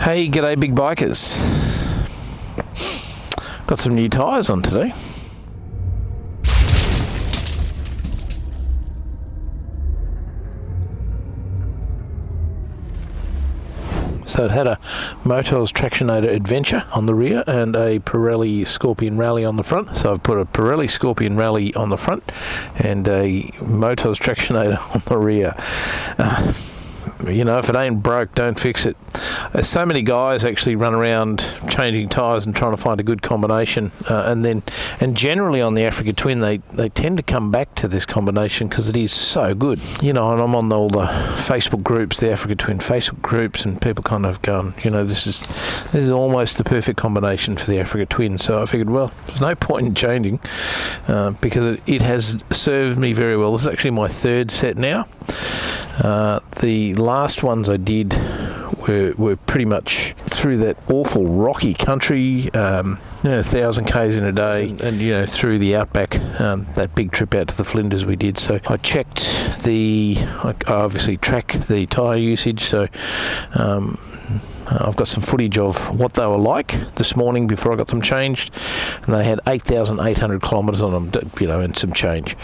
Hey, g'day big bikers. Got some new tyres on today. So it had a Motovlogs Tractionator Adventure on the rear and a Pirelli Scorpion Rally on the front. So I've put a Pirelli Scorpion Rally on the front and a Motovlogs Tractionator on the rear. You know, if it ain't broke, don't fix it. So many guys actually run around changing tyres and trying to find a good combination, and generally on the Africa Twin they tend to come back to this combination because it is so good. You know, and I'm on all the Facebook groups, the Africa Twin Facebook groups, and people kind of going, you know, this is almost the perfect combination for the Africa Twin. So I figured, well, there's no point in changing because it has served me very well. This is actually my third set now. The last ones I did were pretty much through that awful rocky country, 1,000 k's in a day, and you know, through the outback, that big trip out to the Flinders we did. So I checked I obviously track the tyre usage, so I've got some footage of what they were like this morning before I got them changed, and they had 8,800 kilometres on them, you know, and some change.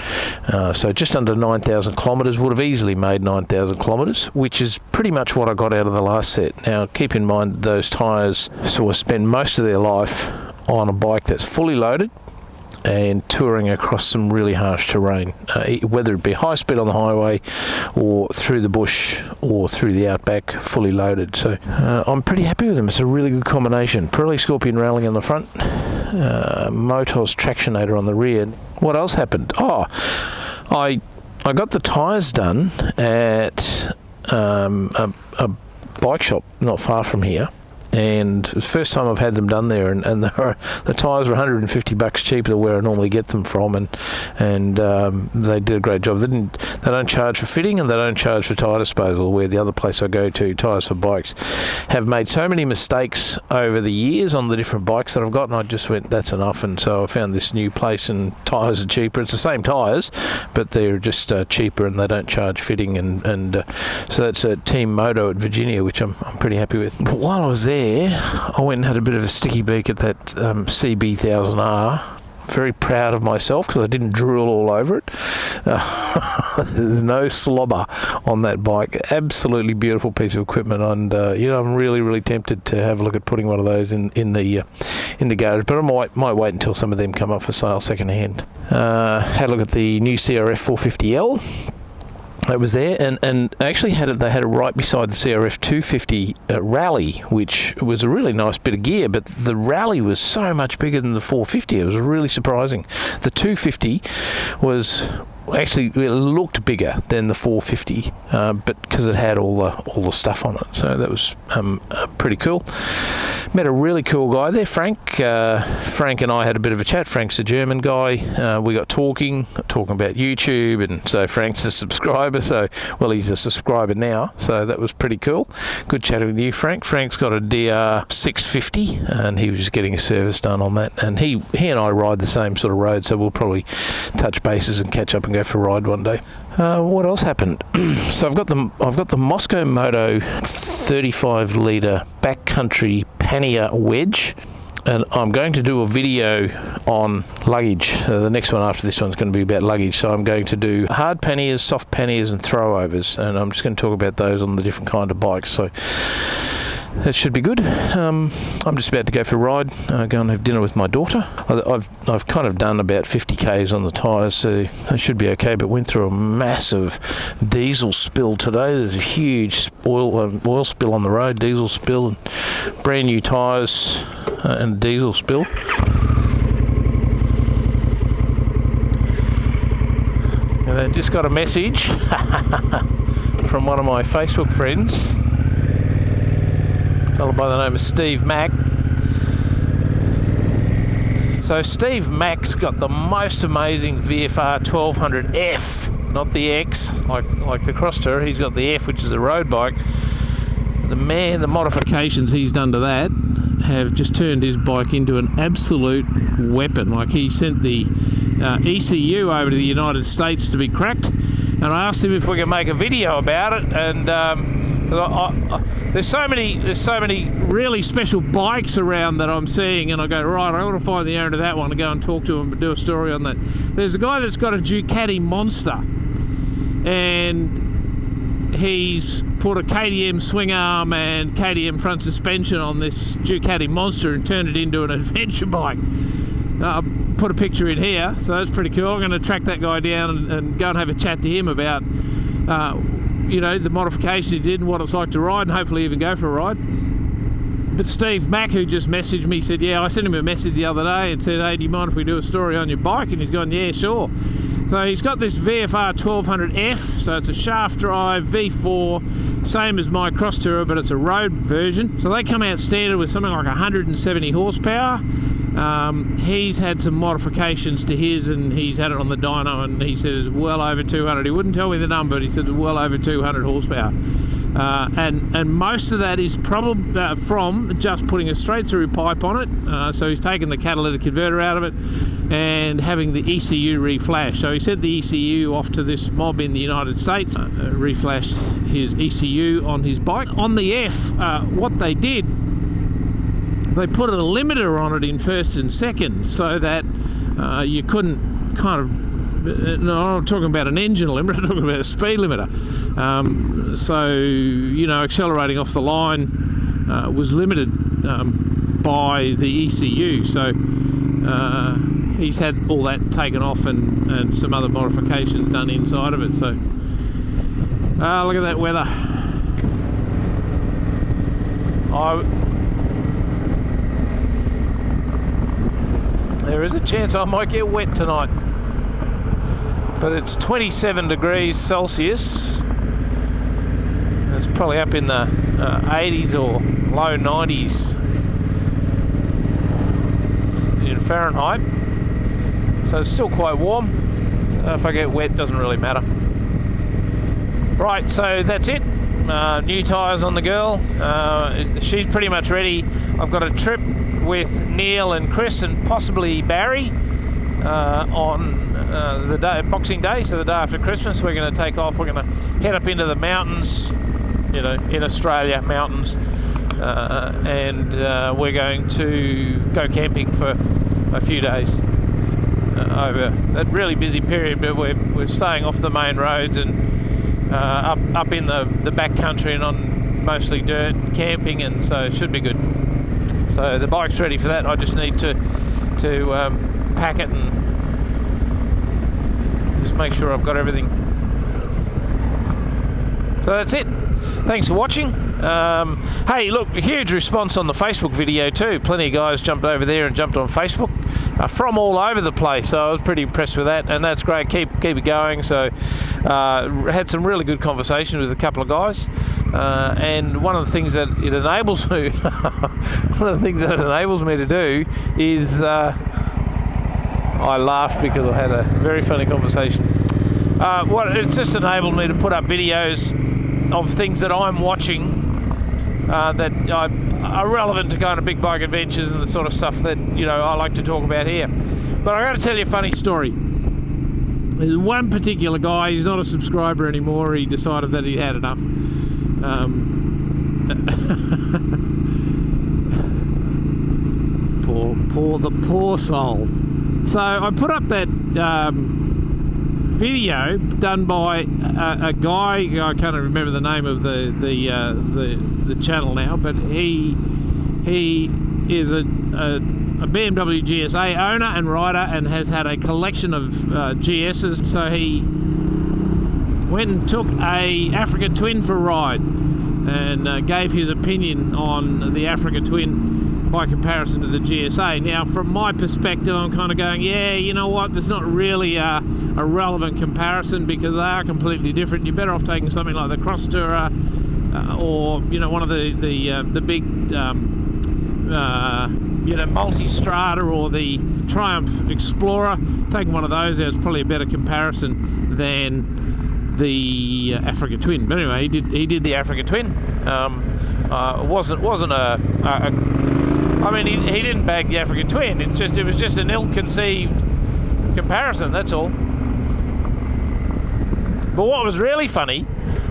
So just under 9,000 kilometres, would have easily made 9,000 kilometres, which is pretty much what I got out of the last set. Now, keep in mind those tyres sort of spend most of their life on a bike that's fully loaded and touring across some really harsh terrain, whether it be high speed on the highway or through the bush or through the outback, fully loaded. So I'm pretty happy with them. It's a really good combination. Pirelli Scorpion Rally on the front, Motovlogs Tractionator on the rear. What else happened? I got the tyres done at a bike shop not far from here. And it's the first time I've had them done there, and the tyres were $150 cheaper than where I normally get them from, and they did a great job. They don't charge for fitting, and they don't charge for tyre disposal, where the other place I go to, Tyres for Bikes, have made so many mistakes over the years on the different bikes that I've got, and I just went, that's enough. And so I found this new place, and tyres are cheaper. It's the same tyres, but they're just cheaper, and they don't charge fitting, and so that's a Team Moto at Virginia, which I'm pretty happy with. But while I was there, I went and had a bit of a sticky beak at that CB1000R. Very proud of myself because I didn't drool all over it. There's no slobber on that bike. Absolutely beautiful piece of equipment, and you know, I'm really tempted to have a look at putting one of those in the garage, but I might wait until some of them come up for sale second hand. Had a look at the new CRF 450L. It was there, and actually they had it right beside the CRF 250 Rally, which was a really nice bit of gear, but the Rally was so much bigger than the 450. It was really surprising. The 250 was actually, it looked bigger than the 450, but because it had all the stuff on it, so that was pretty cool. Met a really cool guy there, Frank. Frank and I had a bit of a chat. Frank's a German guy. We got talking about YouTube, and so Frank's a subscriber. So, well, he's a subscriber now, so that was pretty cool. Good chatting with you, Frank. Frank's got a DR 650, and he was just getting a service done on that. And he and I ride the same sort of road, so we'll probably touch bases and catch up and go for a ride one day. What else happened? So I've got the Moscow Moto 35 litre backcountry pannier wedge, and I'm going to do a video on luggage. The next one after this one's going to be about luggage, so I'm going to do hard panniers, soft panniers, and throwovers, and I'm just going to talk about those on the different kind of bikes. So that should be good. I'm just about to go for a ride, go and have dinner with my daughter. I've kind of done about 50 k's on the tyres, so they should be okay, but went through a massive diesel spill today. There's a huge oil spill on the road, diesel spill, and brand new tyres and diesel spill. And I just got a message from one of my Facebook friends, fellow by the name of Steve Mack. So Steve Mack's got the most amazing VFR 1200F, not the X like the Crosster. He's got the F, which is a road bike. The modifications he's done to that have just turned his bike into an absolute weapon. Like, he sent the ECU over to the United States to be cracked, and I asked him if we could make a video about it, and there's so many really special bikes around that I'm seeing, and I go, right, I want to find the owner of that one and go and talk to him and do a story on that. There's a guy that's got a Ducati Monster, and he's put a KTM swing arm and KTM front suspension on this Ducati Monster and turned it into an adventure bike. I'll put a picture in here, so that's pretty cool. I'm going to track that guy down and go and have a chat to him about you know, the modification he did and what it's like to ride, and hopefully even go for a ride. But Steve Mack, who just messaged me, said, yeah, I sent him a message the other day and said, hey, do you mind if we do a story on your bike? And he's gone, yeah, sure. So he's got this VFR 1200F, so it's a shaft drive V4, same as my Cross Tourer, but it's a road version. So they come out standard with something like 170 horsepower. He's had some modifications to his, and he's had it on the dyno, and he says well over 200. He wouldn't tell me the number, but he said well over 200 horsepower. And most of that is probably from just putting a straight through pipe on it. So he's taken the catalytic converter out of it and having the ECU reflashed. So he sent the ECU off to this mob in the United States, reflashed his ECU on his bike. On the F, what they did, they put a limiter on it in first and second, so that you couldn't kind of, no, I'm not talking about an engine limiter, I'm talking about a speed limiter. So, you know, accelerating off the line was limited by the ECU. So he's had all that taken off and some other modifications done inside of it. So look at that weather. There is a chance I might get wet tonight, but it's 27 degrees Celsius. It's probably up in the 80s or low 90s in Fahrenheit, so it's still quite warm. If I get wet, doesn't really matter. Right, so that's it. New tyres on the girl. She's pretty much ready. I've got a trip with Neil and Chris and possibly Barry on the day, Boxing Day, so the day after Christmas. We're going to take off. We're going to head up into the mountains, you know, in Australia, mountains, and we're going to go camping for a few days over that really busy period. But we're staying off the main roads and up in the back country and on mostly dirt, camping, and so it should be good. So the bike's ready for that. I just need to pack it and just make sure I've got everything. So that's it. Thanks for watching. Hey, look, a huge response on the Facebook video too. Plenty of guys jumped over there and jumped on Facebook from all over the place. So I was pretty impressed with that, and that's great. Keep it going. So had some really good conversations with a couple of guys. And one of the things that it enables me, to do is I laughed because I had a very funny conversation. It's just enabled me to put up videos of things that I'm watching that are relevant to kind of big bike adventures and the sort of stuff that, you know, I like to talk about here. But I got to tell you a funny story. There's one particular guy. He's not a subscriber anymore. He decided that he had enough. The poor soul. So I put up that video done by a guy. I can't remember the name of the channel now, but he is a BMW GSA owner and rider, and has had a collection of GSs. So he went and took a Africa Twin for a ride and gave his opinion on the Africa Twin by comparison to the GSA. Now, from my perspective, I'm kind of going, yeah, you know what, there's not really a relevant comparison because they are completely different. You're better off taking something like the Cross Tourer or, you know, one of the big you know, Multi-Strata or the Triumph Explorer. Taking one of those there is probably a better comparison than the Africa Twin. But anyway, he did the Africa Twin. Wasn't I mean, he didn't bag the Africa Twin. It was just an ill-conceived comparison. That's all. But what was really funny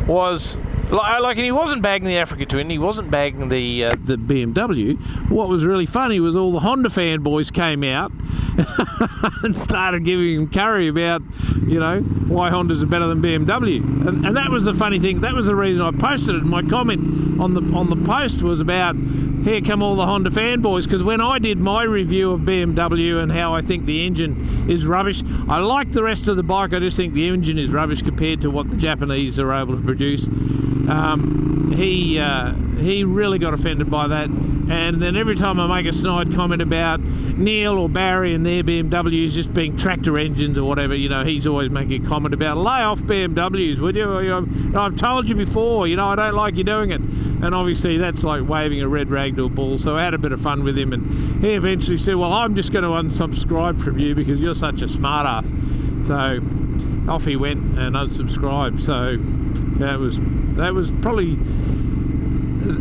was Like, and he wasn't bagging the Africa Twin, he wasn't bagging the BMW. What was really funny was all the Honda fanboys came out and started giving him curry about, you know, why Hondas are better than BMW. And that was the funny thing. That was the reason I posted it. My comment on the post was about, here come all the Honda fanboys, because when I did my review of BMW and how I think the engine is rubbish, I like the rest of the bike, I just think the engine is rubbish compared to what the Japanese are able to produce. He really got offended by that, and then every time I make a snide comment about Neil or Barry and their BMWs just being tractor engines or whatever, you know, he's always making a comment about, lay off BMWs, would you? I've told you before, you know, I don't like you doing it. And obviously that's like waving a red rag to a bull, so I had a bit of fun with him, and he eventually said, well, I'm just going to unsubscribe from you because you're such a smart ass. So off he went and unsubscribed. So that was probably,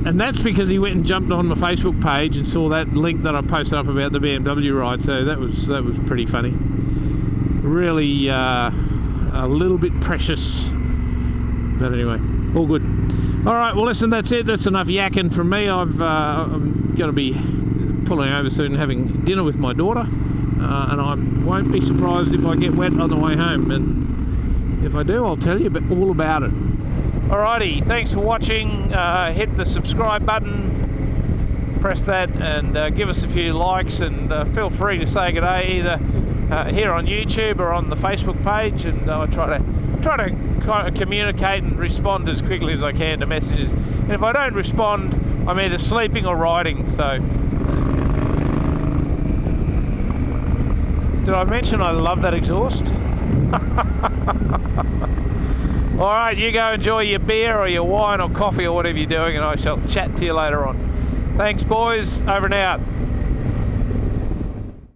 and that's because he went and jumped on my Facebook page and saw that link that I posted up about the BMW ride. So that was pretty funny. Really a little bit precious, but anyway, all good. All right, well listen, that's it. That's enough yakking from me. I'm going to be pulling over soon, having dinner with my daughter, and I won't be surprised if I get wet on the way home. And if I do, I'll tell you all about it. Alrighty, thanks for watching. Hit the subscribe button, press that, and give us a few likes, and feel free to say good day either here on YouTube or on the Facebook page, and I try to communicate and respond as quickly as I can to messages. And if I don't respond, I'm either sleeping or riding. So, did I mention I love that exhaust? Alright, you go enjoy your beer or your wine or coffee or whatever you're doing, and I shall chat to you later on. Thanks boys, over and out.